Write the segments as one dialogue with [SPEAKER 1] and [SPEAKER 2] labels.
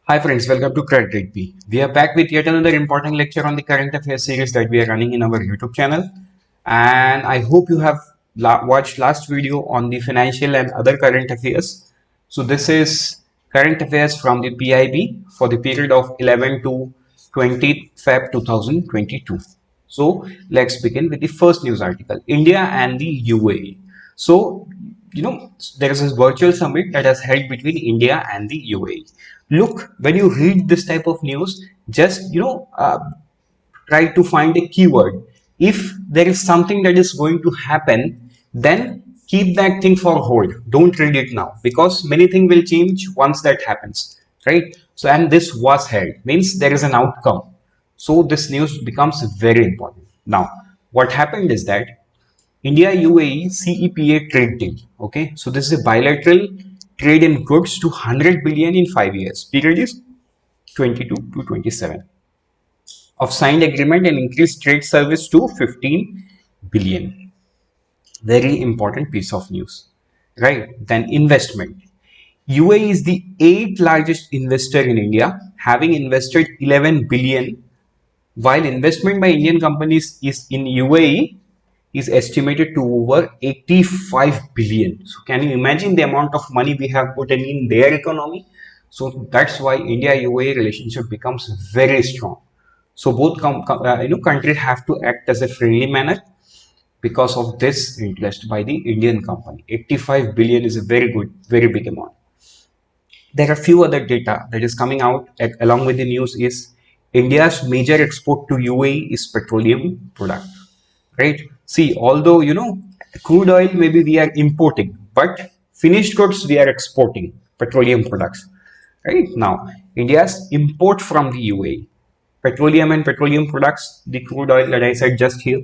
[SPEAKER 1] Hi friends, welcome to Grade B. We are back with yet another important lecture on the current affairs series that we are running in our YouTube channel. And I hope you have watched last video on the financial and other current affairs. So this is current affairs from the PIB for the period of 11 to 20 Feb 2022. So let's begin with the first news article, India and the UAE. So, there is this virtual summit that has held between India and the UAE. Look, when you read this type of news, just, try to find a keyword. If there is something that is going to happen, then keep that thing for hold. Don't read it now because many things will change once that happens, right? So, and this was held, means there is an outcome. So, this news becomes very important. Now, what happened is that India UAE CEPA trade deal. Okay, so this is a bilateral trade in goods to 100 billion in 5 years. Period is 22 to 27 of signed agreement and increased trade service to 15 billion. Very important piece of news, right? Then investment. UAE is the 8th largest investor in India, having invested 11 billion, while investment by Indian companies is in UAE is estimated to over 85 billion. So can you imagine the amount of money we have put in their economy? So that's why India UAE relationship becomes very strong. So both countries have to act as a friendly manner because of this interest by the Indian company. 85 billion is a very good, very big amount. There are few other data that is coming out along with the news is India's major export to UAE is petroleum product, right? See, although crude oil maybe we are importing, but finished goods we are exporting petroleum products, right? Now, India's import from the UAE, petroleum and petroleum products, the crude oil that I said just here,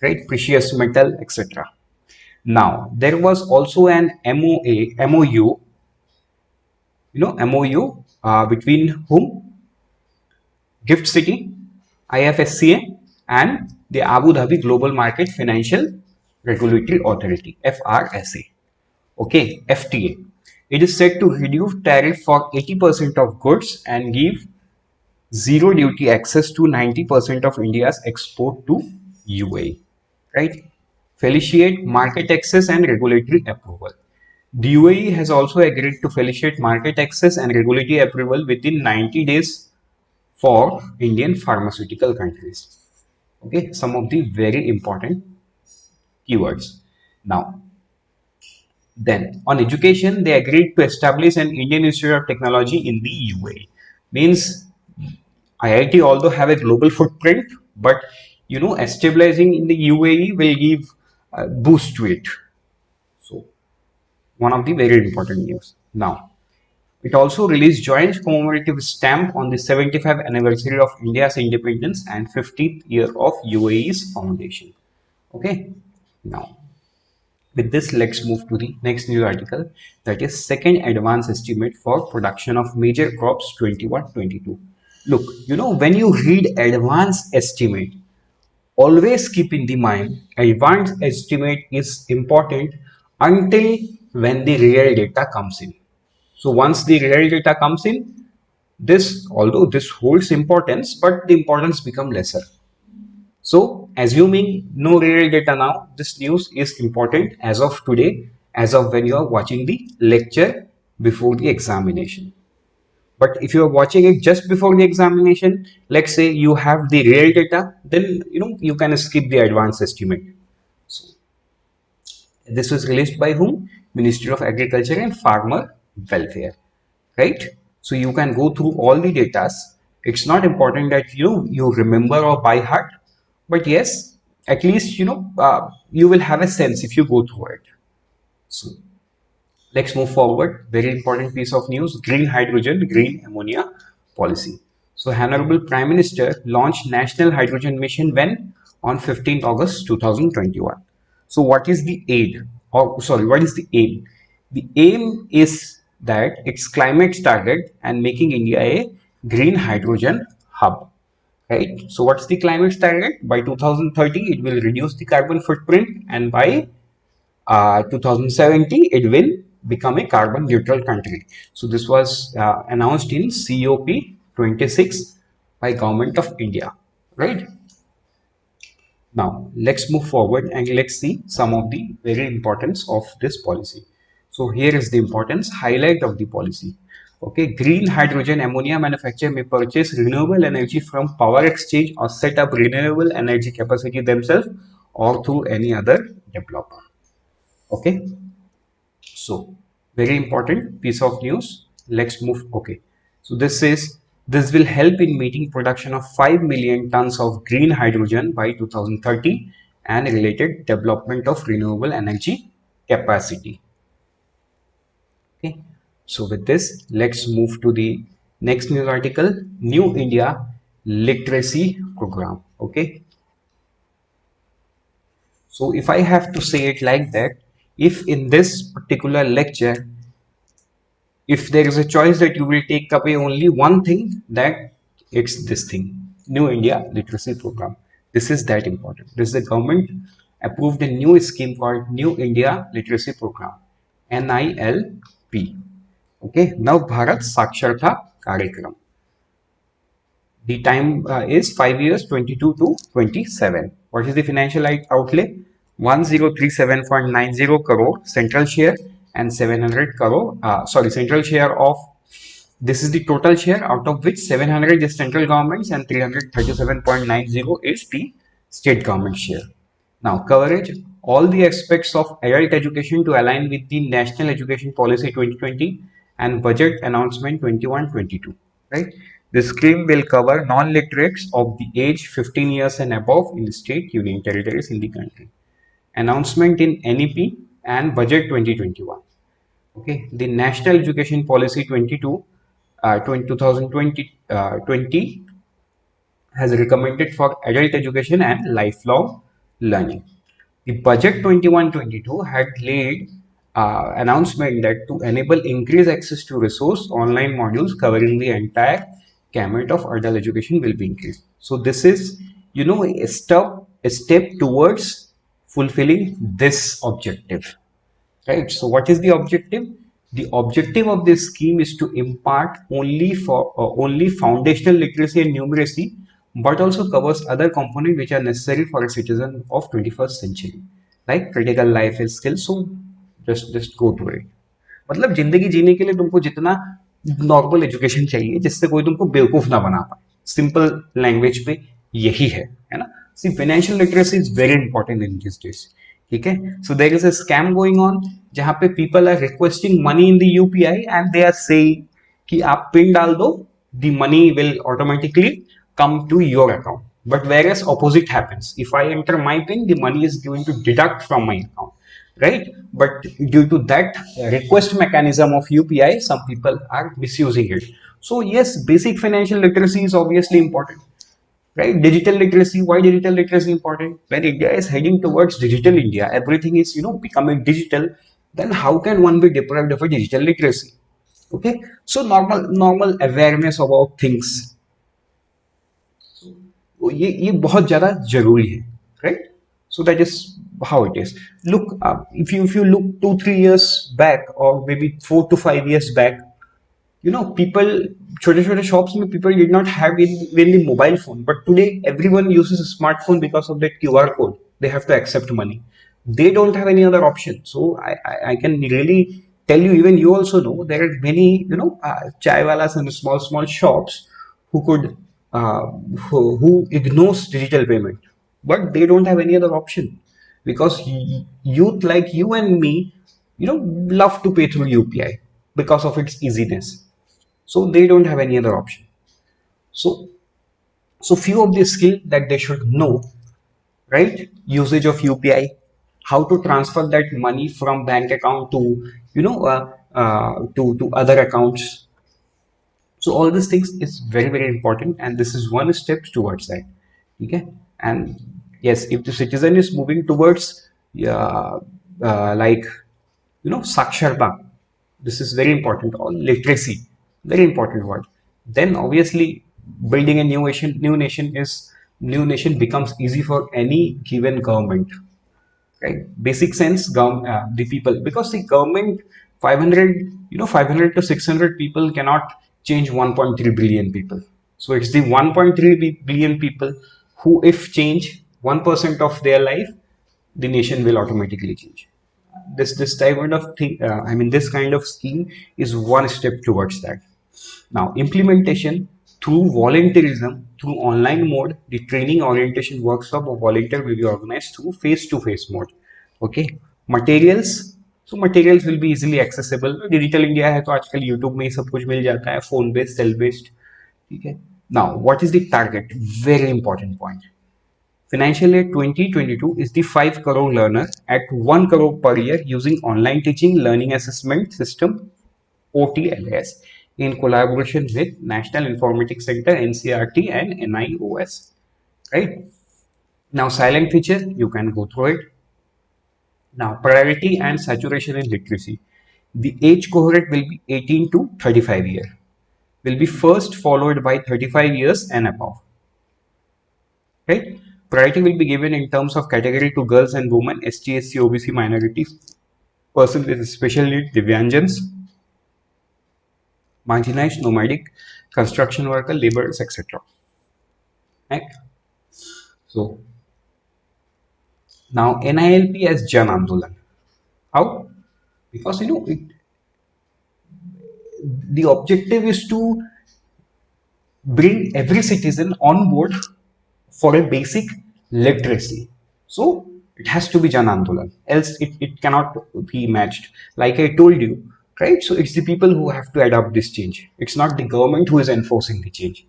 [SPEAKER 1] right? Precious metal, etc. Now, there was also an MOU, MOU between whom? Gift City, IFSCA, and the Abu Dhabi Global Market Financial Regulatory Authority, FRSA. Okay, FTA. It is said to reduce tariff for 80% of goods and give zero duty access to 90% of India's export to UAE. Right? Feliciate market access and regulatory approval. The UAE has also agreed to felicitate market access and regulatory approval within 90 days for Indian pharmaceutical countries. Okay, some of the very important keywords. Now, then on education, they agreed to establish an Indian Institute of Technology in the UAE. Means IIT although have a global footprint, but establishing in the UAE will give a boost to it. So one of the very important news. Now, it also released joint commemorative stamp on the 75th anniversary of India's independence and 50th year of UAE's foundation. Okay, now with this, let's move to the next news article, that is second advance estimate for production of major crops 21-22. Look, when you read advance estimate, always keep in the mind advance estimate is important until when the real data comes in. So once the real data comes in, this although this holds importance, but the importance become lesser. So assuming no real data now, this news is important as of today, as of when you are watching the lecture before the examination. But if you are watching it just before the examination, let's say you have the real data, then you can skip the advanced estimate. So this was released by whom? Ministry of Agriculture and Farmer Welfare, right? So you can go through all the data. It's not important that you remember or by heart, but yes, at least you will have a sense if you go through it. So let's move forward. Very important piece of news: green hydrogen, green ammonia policy. So Honorable Prime Minister launched National Hydrogen Mission when? On 15th August 2021. So what is the aid? Or sorry, what is the aim? The aim is that it's climate target and making India a green hydrogen hub. Right? So what's the climate target? By 2030, it will reduce the carbon footprint, and by 2070, it will become a carbon neutral country. So this was announced in COP26 by Government of India, right? Now let's move forward and let's see some of the very importance of this policy. So here is the importance highlight of the policy. Okay, green hydrogen ammonia manufacturer may purchase renewable energy from power exchange or set up renewable energy capacity themselves or through any other developer. Okay, so very important piece of news. Let's move. Okay, so this will help in meeting production of 5 million tons of green hydrogen by 2030 and related development of renewable energy capacity. Okay, so with this, let's move to the next news article. New India Literacy Program. Okay, so if I have to say it like that, if in this particular lecture if there is a choice that you will take away only one thing, that it's this thing, New India Literacy Program. This is that important. This is the government approved a new scheme called New India Literacy Program, NILP. Okay, now Bharat Saksharta Karyakram. The time is 5 years, 22 to 27. What is the financial outlay? 1037.90 crore central share and 700 crore, central share of, this is the total share, out of which 700 is central government's and 337.90 is the state government share. Now, coverage all the aspects of adult education to align with the National Education Policy 2020 and Budget Announcement 21-22. Right? The scheme will cover non-literates of the age 15 years and above in the state union territories in the country. Announcement in NEP and Budget 2021. Okay, the National Education Policy 2020 has recommended for adult education and lifelong learning. The budget 21-22 had laid announcement that to enable increased access to resource online modules covering the entire gamut of adult education will be increased. So this is, a step towards fulfilling this objective. Right. So what is the objective? The objective of this scheme is to impart only foundational literacy and numeracy, but also covers other components which are necessary for a citizen of 21st century, like critical life skills. So just go to it. मतलब जिंदगी जीने के लिए तुमको जितना normal education चाहिए जिससे कोई तुमको बेवकूफ ना बना पाए, सिंपल लैंग्वेज पे यही है ना. See financial literacy is very important in this days. ठीक है. So there is a scam going on जहां पे people are requesting money in the UPI and they are saying कि आप पिन डाल दो, the money will automatically come to your account. But whereas opposite happens, if I enter my pin, the money is going to deduct from my account, right? But due to that request mechanism of UPI, some people are misusing it. So yes, basic financial literacy is obviously important, right? Digital literacy. Why digital literacy important? When India is heading towards digital India, everything is becoming digital. Then how can one be deprived of a digital literacy? Okay, so normal awareness about things, ये बहुत ज्यादा जरूरी है, right? So that is how it is. Look, if you look 2-3 years back or maybe 4 to 5 years back, people, छोटे छोटे shops में people did not have even the mobile phone, but today everyone uses a smartphone because of that QR code. They have to accept money. They don't have any other option. So I can really tell you, even you also know, there are many chai walas and small shops who could uh, who ignores digital payment, but they don't have any other option because youth like you and me, love to pay through UPI because of its easiness. So they don't have any other option. So few of the skill that they should know, right? Usage of UPI, how to transfer that money from bank account to to other accounts. So all these things is very important, and this is one step towards that. Okay, and yes, if the citizen is moving towards like saksharta, this is very important. Or literacy, very important word. Then obviously building a new nation becomes easy for any given government, right? Basic sense, the people, because the government 500, 500 to 600 people cannot change 1.3 billion people. So it's the 1.3 billion people who, if change 1% of their life, the nation will automatically change. This type of thing, this kind of scheme is one step towards that. Now, implementation through volunteerism, through online mode, the training orientation workshop of volunteer will be organized through face-to-face mode. Okay, materials. So materials will be easily accessible. Digital India है तो आजकल YouTube में ही सब कुछ मिल जाता है, phone based, cell based. ठीक है. Now, what is the target? Very important point. Financial year 2022 is the 5 crore learner at 1 crore per year using online teaching, learning assessment system, OTLS, in collaboration with National Informatics Center, NCRT, and NIOS. Right? Now, silent feature, you can go through it. Now, priority and saturation in literacy. The age cohort will be 18 to 35 years. Will be first followed by 35 years and above. Right? Priority will be given in terms of category to girls and women, ST, SC, OBC minorities, person with special needs, Divyanjans, marginalized, nomadic, construction worker, laborers, etc. Right? So now NILP as Jan Andolan. How? Because the objective is to bring every citizen on board for a basic literacy. So it has to be Jan Andolan, else it cannot be matched. Like I told you, right? So it's the people who have to adopt this change. It's not the government who is enforcing the change.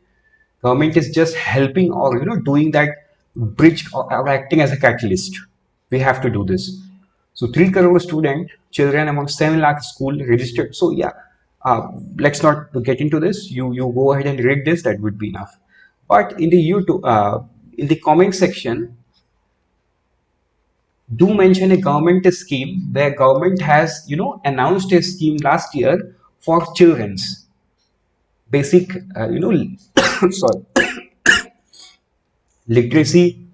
[SPEAKER 1] Government is just helping or doing that bridge or acting as a catalyst. We have to do this. So 3 crore student children among 7 lakh school registered. So yeah, let's not get into this. You go ahead and read this. That would be enough. But in the in the comment section, do mention a government scheme where government has announced a scheme last year for children's basic sorry, literacy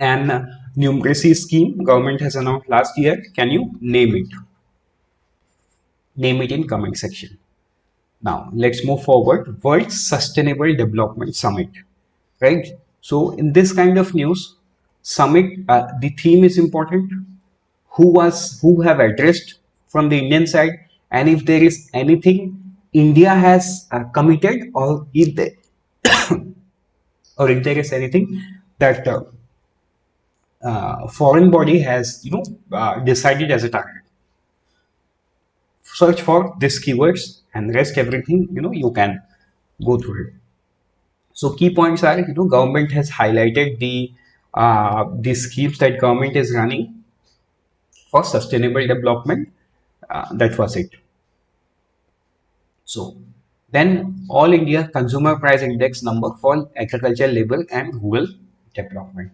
[SPEAKER 1] and numeracy scheme government has announced last year. Can you name it? Name it in comment section. Now let's move forward. World Sustainable Development Summit, right? So in this kind of news summit, the theme is important. Who have addressed from the Indian side, and if there is anything India has committed, or if there or if there is anything that foreign body has decided as a target. Search for these keywords and rest everything you can go through it. So key points are government has highlighted the schemes that government is running for sustainable development. That was it. So then all India consumer price index number for agriculture, labor and rural development.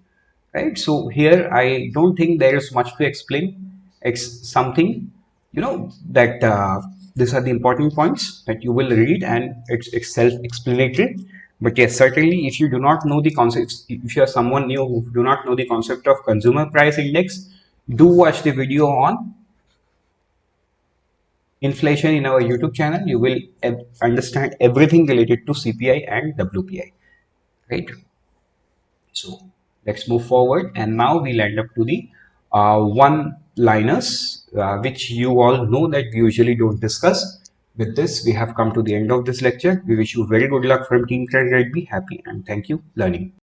[SPEAKER 1] Right. So here I don't think there is much to explain. It's something that these are the important points that you will read, and it's self-explanatory. But yes, certainly if you do not know the concepts, if you are someone new who do not know the concept of consumer price index, do watch the video on inflation in our YouTube channel. You will understand everything related to CPI and WPI, right? So let's move forward, and now we'll end up to the one-liners, which you all know that we usually don't discuss. With this, we have come to the end of this lecture. We wish you very good luck from Team Grade B. Happy and thank you, learning.